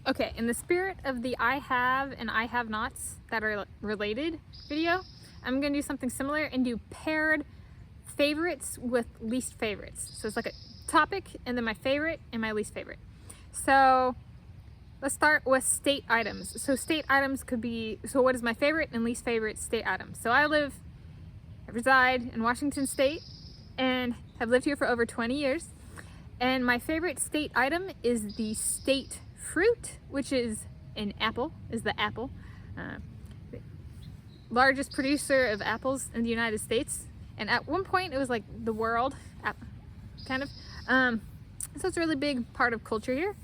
Okay, in the spirit of the I have and I have nots that are related video, I'm gonna do something similar and do paired favorites with least favorites. So it's like a topic and then my favorite and my least favorite. So let's start with state items. So state items could be, so what is my favorite and least favorite state item? So I reside in Washington State and have lived here for over 20 years. And my favorite state item is the state fruit, which is an apple, is the apple. Largest producer of apples in the United States. And at one point it was like the world, kind of. So it's a really big part of culture here,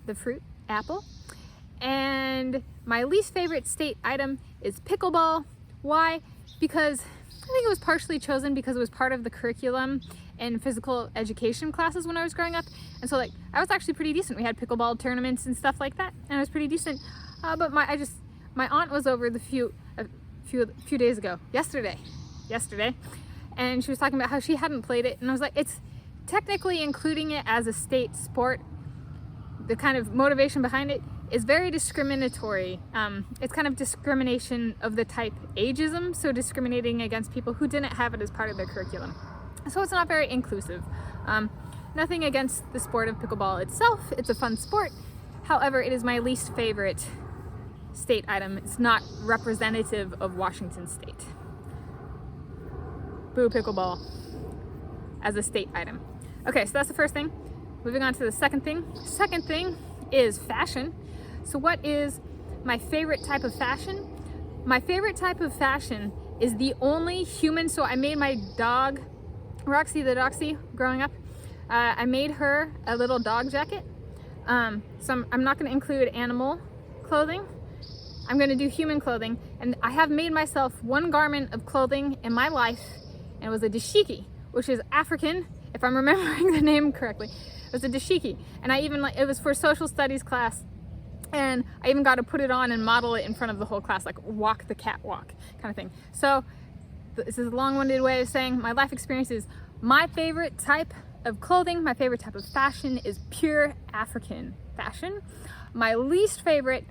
the fruit, apple. And my least favorite state item is pickleball. Why? Because I think it was partially chosen because it was part of the curriculum in physical education classes when I was growing up. And so like, I was actually pretty decent. We had pickleball tournaments and stuff like that, and I was pretty decent. But my aunt was over a few days ago, yesterday, and she was talking about how she hadn't played it, and I was like, it's technically including it as a state sport. The kind of motivation behind it is very discriminatory. It's kind of discrimination of the type ageism, so discriminating against people who didn't have it as part of their curriculum. So it's not very inclusive. Nothing against the sport of pickleball itself. It's a fun sport. However, it is my least favorite state item. It's not representative of Washington State. Boo pickleball as a state item. Okay, so that's the first thing. Moving on to the second thing. Second thing is fashion. So what is my favorite type of fashion? My favorite type of fashion is the only human, so I made my dog, Roxy the Doxy, growing up, I made her a little dog jacket. So I'm not going to include animal clothing. I'm going to do human clothing, and I have made myself one garment of clothing in my life, and it was a dashiki, which is African, if I'm remembering the name correctly. It was a dashiki, and it was for social studies class, and I even got to put it on and model it in front of the whole class, like walk the catwalk kind of thing. So this is a long-winded way of saying my life experience is my favorite type of clothing, my favorite type of fashion is pure African fashion. My least favorite,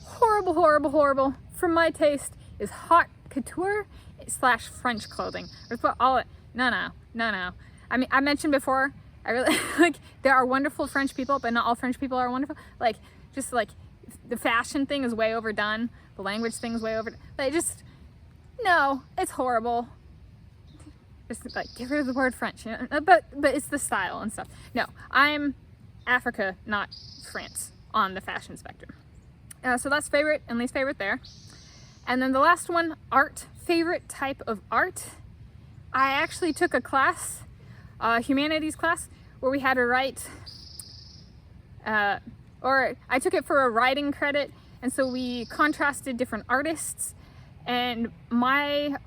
horrible, for my taste, is haute couture / French clothing. Let's put all it, no. I mean, I mentioned before, I really, like, there are wonderful French people, but not all French people are wonderful. Like, just like, the fashion thing is way overdone, the language thing is way overdone. Like, no, it's horrible. Just like, get rid of the word French, you know? But it's the style and stuff. No, I'm Africa, not France, on the fashion spectrum. So that's favorite and least favorite there. And then the last one, art. Favorite type of art. I actually took a class, a humanities class, where we had to write, or I took it for a writing credit, and so we contrasted different artists, and my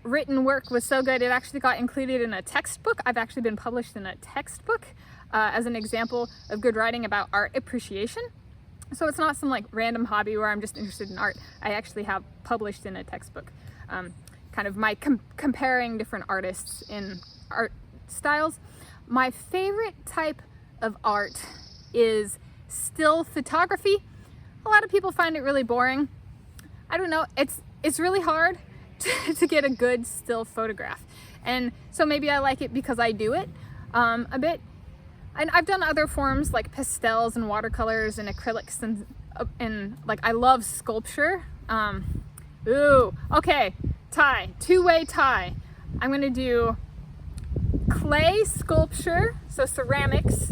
written work was so good it actually got included in a textbook. I've actually been published in a textbook as an example of good writing about art appreciation. So it's not some like random hobby where I'm just interested in art. I actually have published in a textbook kind of my comparing different artists in art styles. My favorite type of art is still photography. A lot of people find it really boring. I don't know, it's really hard to get a good still photograph. And so maybe I like it because I do it a bit. And I've done other forms like pastels and watercolors and acrylics and like I love sculpture. Ooh, okay, tie, two-way tie. I'm gonna do clay sculpture, so ceramics,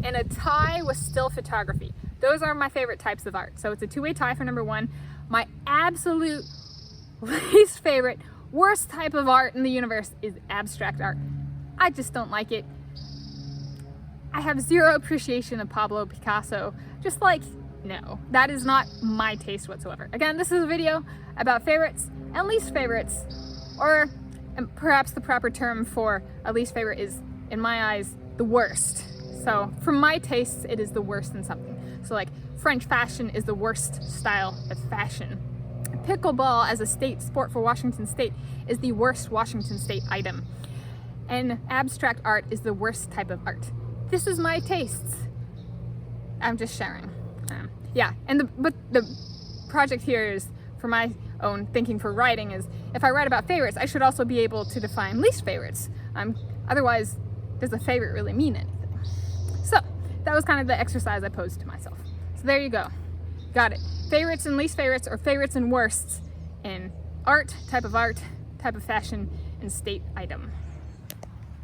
and a tie with still photography. Those are my favorite types of art. So it's a two-way tie for number one. My absolute least favorite, worst type of art in the universe is abstract art. I just don't like it. I have zero appreciation of Pablo Picasso. Just like, no, that is not my taste whatsoever. Again, this is a video about favorites and least favorites, or perhaps the proper term for a least favorite is, in my eyes, the worst. So for my tastes, it is the worst in something. So like French fashion is the worst style of fashion. Pickleball as a state sport for Washington State is the worst Washington State item. And abstract art is the worst type of art. This is my tastes. I'm just sharing. Yeah, and but the project here is, for my own thinking for writing, is if I write about favorites, I should also be able to define least favorites. Otherwise, does a favorite really mean anything? So that was kind of the exercise I posed to myself. So there you go. Got it. Favorites and least favorites, or favorites and worsts in art, type of fashion, and state item.